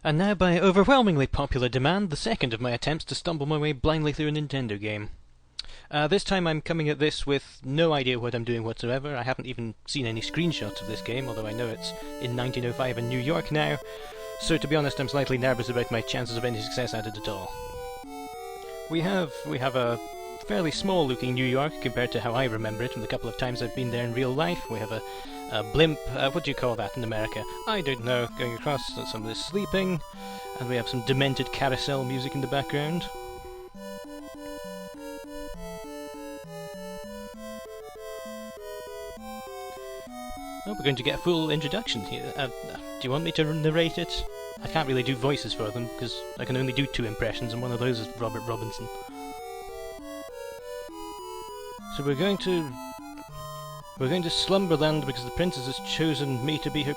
And now, by overwhelmingly popular demand, the second of my attempts to stumble my way blindly through a Nintendo game. This time I'm coming at this with no idea what I'm doing whatsoever. I haven't even seen any screenshots of this game, although I know it's in 1905 in New York now, so to be honest I'm slightly nervous about my chances of any success at it at all. We have a fairly small looking New York compared to how I remember it from the couple of times I've been there in real life. We have a blimp, what do you call that in America? I don't know, going across, somebody's sleeping, and we have some demented carousel music in the background. Oh, we're going to get a full introduction here. Do you want me to narrate it? I can't really do voices for them, because I can only do 2 impressions, and one of those is Robert Robinson. So we're going to Slumberland because the princess has chosen me to be her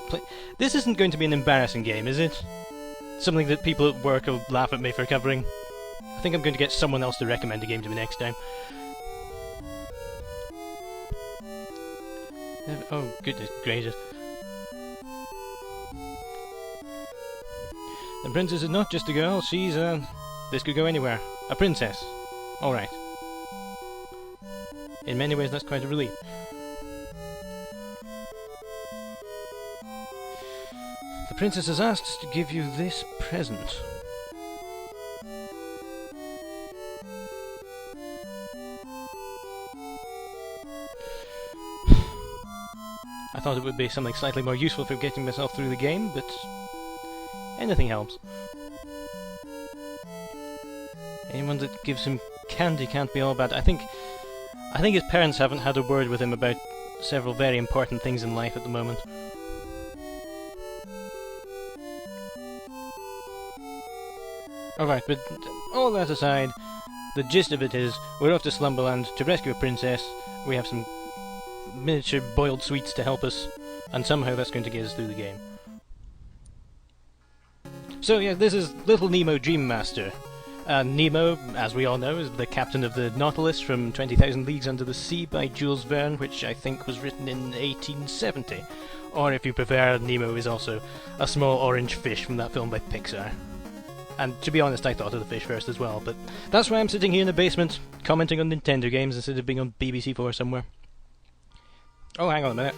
This isn't going to be an embarrassing game, is it? Something that people at work will laugh at me for covering. I think I'm going to get someone else to recommend a game to me next time. Oh, goodness gracious. The princess is not just a girl, she's this could go anywhere. A princess. Alright. In many ways that's quite a relief. The princess has asked us to give you this present. I thought it would be something slightly more useful for getting myself through the game, but anything helps. Anyone that gives him candy can't be all bad. I think his parents haven't had a word with him about several very important things in life at the moment. Alright, but all that aside, the gist of it is, we're off to Slumberland to rescue a princess, we have some miniature boiled sweets to help us, and somehow that's going to get us through the game. So yeah, this is Little Nemo Dream Master. Nemo, as we all know, is the captain of the Nautilus from 20,000 Leagues Under the Sea by Jules Verne, which I think was written in 1870. Or if you prefer, Nemo is also a small orange fish from that film by Pixar. And to be honest, I thought of the fish first as well, but that's why I'm sitting here in the basement, commenting on Nintendo games instead of being on BBC4 somewhere. Oh, hang on a minute.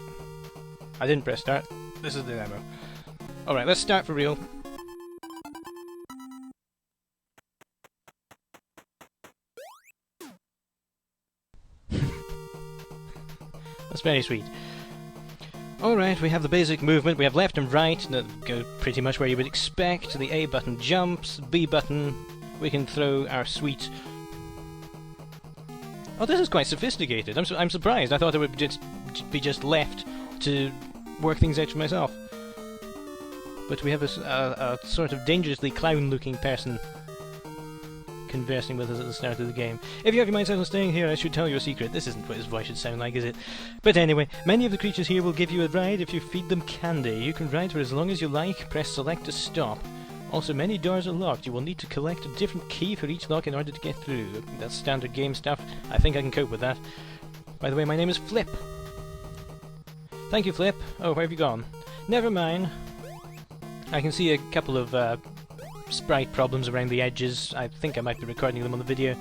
I didn't press start. This is the demo. Alright, let's start for real. That's very sweet. Alright, we have the basic movement. We have left and right, that go pretty much where you would expect. The A button jumps, B button, we can throw our sweet... Oh, this is quite sophisticated. I'm surprised. I thought it would be just left to work things out for myself. But we have a sort of dangerously clown-looking person conversing with us at the start of the game. If you have your mind set on staying here, I should tell you a secret. This isn't what his voice should sound like, is it? But anyway, many of the creatures here will give you a ride if you feed them candy. You can ride for as long as you like. Press select to stop. Also, many doors are locked. You will need to collect a different key for each lock in order to get through. That's standard game stuff. I think I can cope with that. By the way, my name is Flip. Thank you, Flip. Oh, where have you gone? Never mind. I can see a couple of sprite problems around the edges. I think I might be recording them on the video.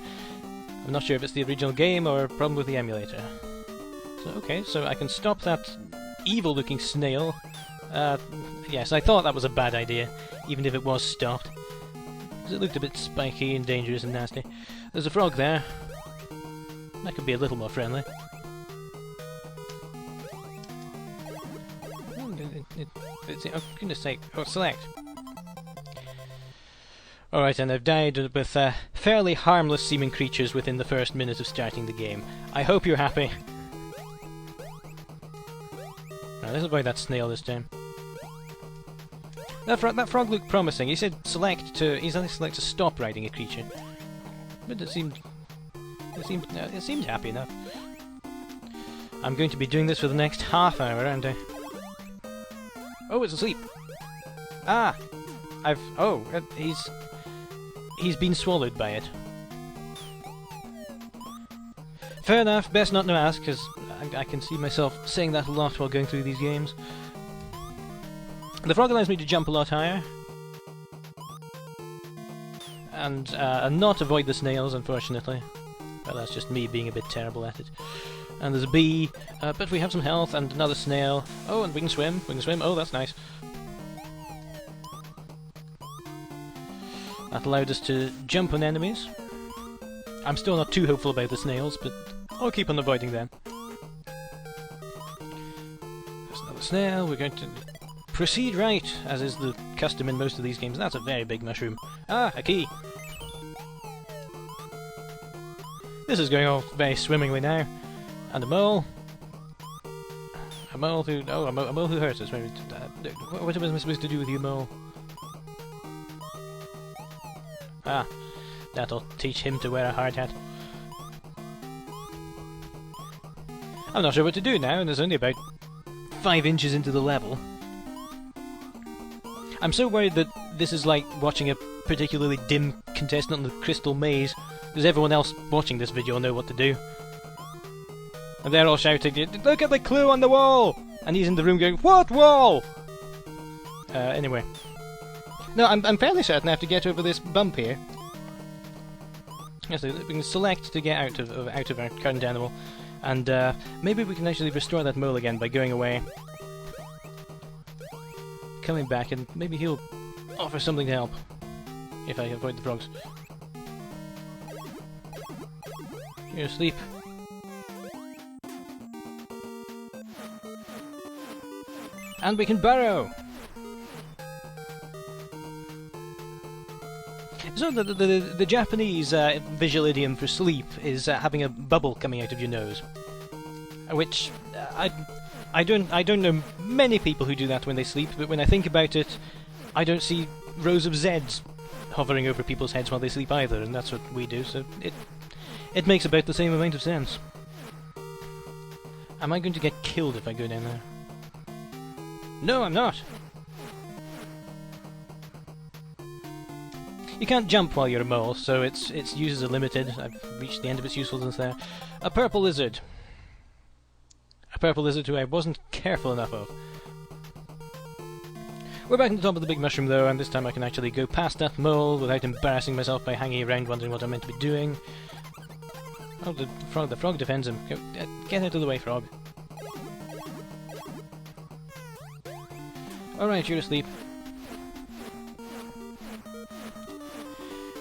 I'm not sure if it's the original game or a problem with the emulator. So, okay, so I can stop that evil-looking snail. Yes, I thought that was a bad idea, even if it was stopped. Because it looked a bit spiky and dangerous and nasty. There's a frog there. That could be a little more friendly. Oh, goodness sake. Oh, select. Alright, and I've died with fairly harmless seeming creatures within the first minute of starting the game. I hope you're happy. Right, let's avoid that snail this time. That frog looked promising. He said he's only select to stop riding a creature. But it seemed happy enough. I'm going to be doing this for the next half hour, aren't I? Oh, it's asleep. Ah! He's been swallowed by it. Fair enough, best not to ask, because I can see myself saying that a lot while going through these games. The frog allows me to jump a lot higher. and not avoid the snails, unfortunately. But that's just me being a bit terrible at it. And there's a bee, but we have some health, and another snail. Oh, and we can swim. We can swim. Oh, that's nice. That allowed us to jump on enemies. I'm still not too hopeful about the snails, but I'll keep on avoiding them. There's another snail. We're going to proceed right, as is the custom in most of these games. That's a very big mushroom. Ah, a key. This is going off very swimmingly now. And a mole. A mole who... Oh, a mole who hurts us. What am I supposed to do with you, mole? Ah, that'll teach him to wear a hard hat. I'm not sure what to do now, and there's only about 5 inches into the level. I'm so worried that this is like watching a particularly dim contestant on the Crystal Maze, because everyone else watching this video will know what to do. And they're all shouting, "Look at the clue on the wall!" And he's in the room going, "What wall?" Anyway. No, I'm fairly certain I have to get over this bump here. Yeah, so we can select to get out of our current animal, and maybe we can actually restore that mole again by going away, coming back, and maybe he'll offer something to help if I avoid the frogs. You're asleep. And we can burrow! So the Japanese visual idiom for sleep is having a bubble coming out of your nose, which I don't know many people who do that when they sleep, but when I think about it, I don't see rows of Zs hovering over people's heads while they sleep either, and that's what we do, so it makes about the same amount of sense. Am I going to get killed if I go down there? No, I'm not! You can't jump while you're a mole, so its uses are limited. I've reached the end of its usefulness there. A purple lizard. A purple lizard who I wasn't careful enough of. We're back on the top of the big mushroom though, and this time I can actually go past that mole without embarrassing myself by hanging around wondering what I'm meant to be doing. Oh, the frog defends him. Go, get out of the way, frog. Alright, you're asleep.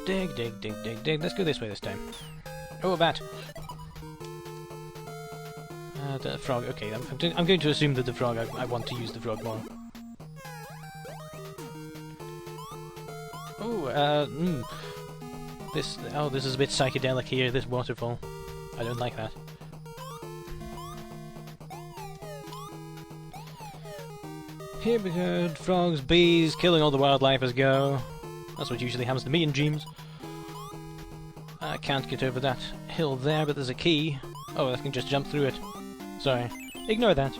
Dig, dig, dig, dig, dig. Let's go this way this time. Oh, a bat. The frog. Okay, I'm going to assume that the frog. I want to use the frog more. Oh, this is a bit psychedelic here. This waterfall. I don't like that. Here we go. Frogs, bees, killing all the wildlife as go. That's what usually happens to me in dreams. I can't get over that hill there, but there's a key. Oh, I can just jump through it. Sorry. Ignore that.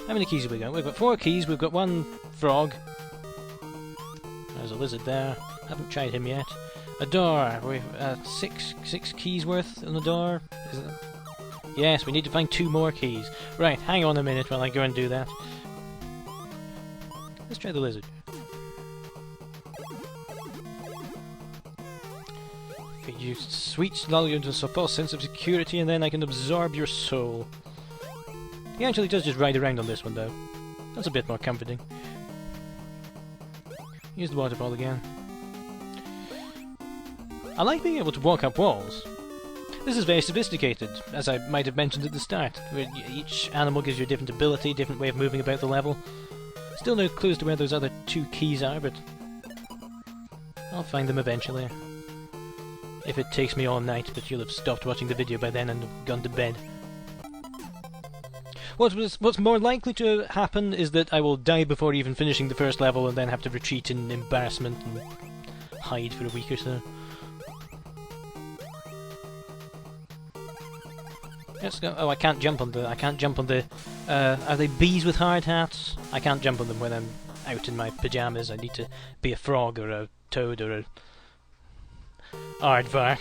How many keys have we got? We've got 4 keys, we've got 1 frog. There's a lizard there. Haven't tried him yet. A door. We've 6 keys worth on the door. Is it? Yes, we need to find 2 more keys. Right, hang on a minute while I go and do that. Let's try the lizard. You sweet lull you into a false sense of security, and then I can absorb your soul. He actually does just ride around on this one, though. That's a bit more comforting. Use the waterfall again. I like being able to walk up walls. This is very sophisticated, as I might have mentioned at the start, where each animal gives you a different ability, different way of moving about the level. Still no clues to where those other 2 keys are, but I'll find them eventually. If it takes me all night, but you'll have stopped watching the video by then and have gone to bed. What's more likely to happen is that I will die before even finishing the first level and then have to retreat in embarrassment and hide for a week or so. Let's go. Oh, I can't jump on the... are they bees with hard hats? I can't jump on them when I'm out in my pyjamas. I need to be a frog or a toad or a... aardvark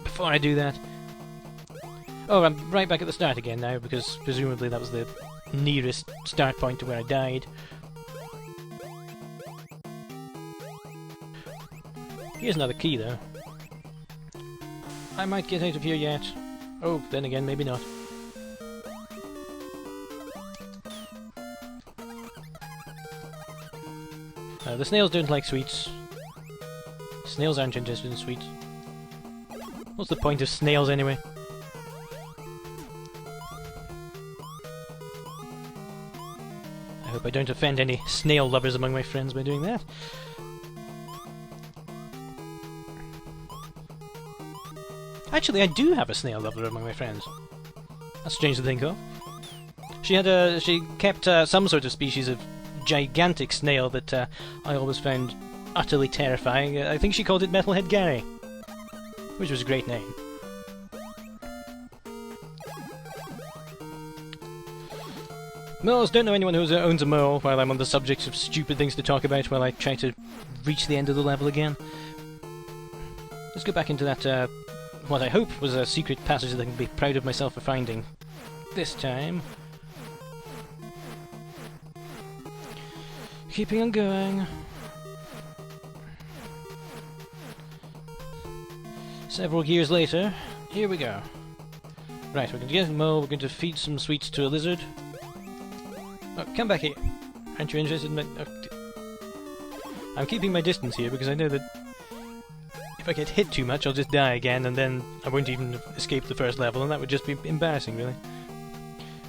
before I do that. Oh, I'm right back at the start again now, because presumably that was the nearest start point to where I died. Here's another key, though. I might get out of here yet. Oh, then again, maybe not. The snails don't like sweets. Snails aren't interested in sweets. What's the point of snails, anyway? I hope I don't offend any snail lovers among my friends by doing that. Actually, I do have a snail lover among my friends. That's strange to think of. She kept some sort of species of gigantic snail that I always found utterly terrifying. I think she called it Metalhead Gary, which was a great name. Moles, don't know anyone who owns a mole, while I'm on the subject of stupid things to talk about while I try to reach the end of the level again. Let's go back into that, what I hope was a secret passage that I can be proud of myself for finding this time. Keeping on going. Several years later, here we go. Right, we're going to get a mole, we're going to feed some sweets to a lizard. Oh, come back here. Aren't you interested in my... Oh, I'm keeping my distance here because I know that if I get hit too much I'll just die again and then I won't even escape the first level and that would just be embarrassing, really.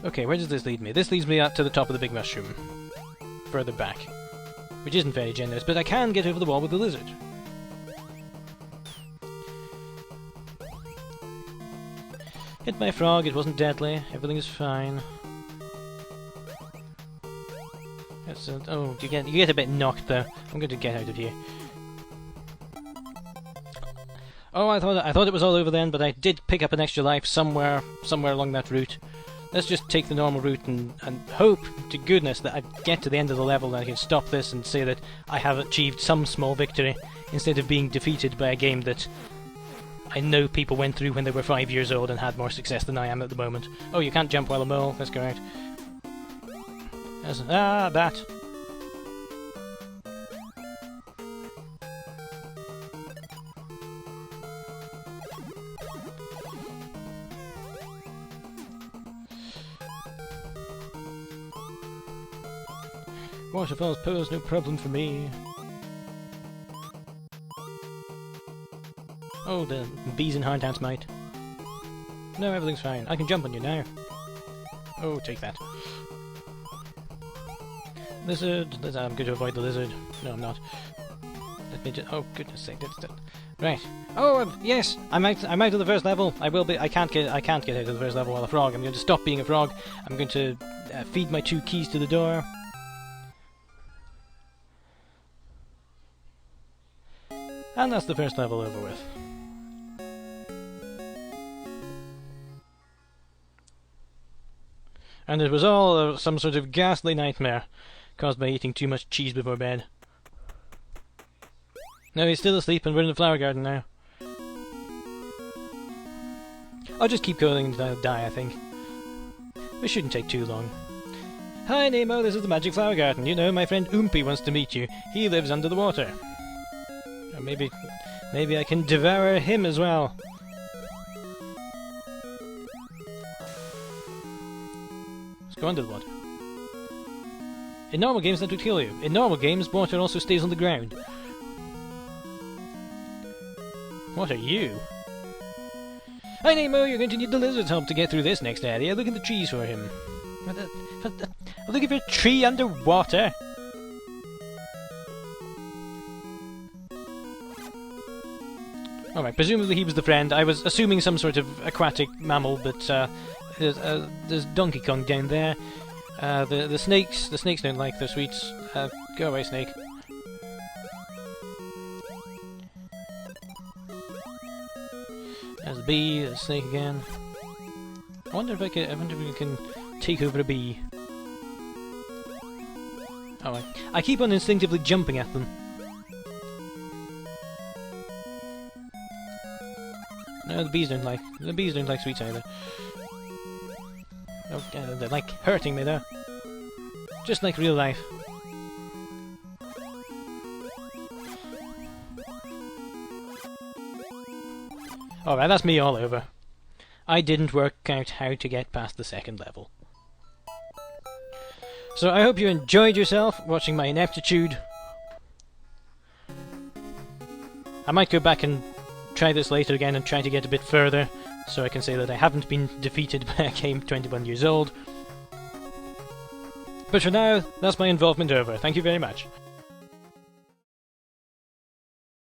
Okay, where does this lead me? This leads me up to the top of the big mushroom. Further back. Which isn't very generous, but I can get over the wall with the lizard. Hit my frog, it wasn't deadly, everything is fine. That's oh, you get a bit knocked though. I'm going to get out of here. Oh, I thought it was all over then, but I did pick up an extra life somewhere along that route. Let's just take the normal route and hope to goodness that I get to the end of the level and I can stop this and say that I have achieved some small victory instead of being defeated by a game that I know people went through when they were 5 years old and had more success than I am at the moment. Oh, you can't jump while a mole. That's correct. Bat. Waterfalls pose no problem for me. Oh, the bees and hard ants might. No, everything's fine. I can jump on you now. Oh, take that. Lizard. I'm going to avoid the lizard. No, I'm not. Let me just... Oh, goodness sake. Right. Oh, yes! I'm out of the first level. I will be... I can't get out of the first level while a frog. I'm going to stop being a frog. I'm going to feed my 2 keys to the door. And that's the first level over with. And it was all some sort of ghastly nightmare caused by eating too much cheese before bed. No, he's still asleep and we're in the flower garden now. I'll just keep going until I die, I think. This shouldn't take too long. Hi Nemo, this is the magic flower garden. You know, my friend Oompy wants to meet you. He lives under the water. Or maybe I can devour him as well. Let's go under the water. In normal games that would kill you. In normal games, water also stays on the ground. What are you? Hi Nemo, you're going to need the lizard's help to get through this next area. Look in the trees for him. Looking for a tree underwater? Alright, presumably he was the friend. I was assuming some sort of aquatic mammal, but there's Donkey Kong down there. The snakes don't like their sweets. Go away, snake. There's the bee, the snake again. I wonder if we can take over a bee. Oh, I keep on instinctively jumping at them. No, the bees don't like sweets either. Oh, they're like hurting me though. Just like real life. Alright, that's me all over. I didn't work out how to get past the second level. So I hope you enjoyed yourself watching my ineptitude. I might go back and try this later again and try to get a bit further, so I can say that I haven't been defeated by a game 21 years old. But for now, that's my involvement over. Thank you very much.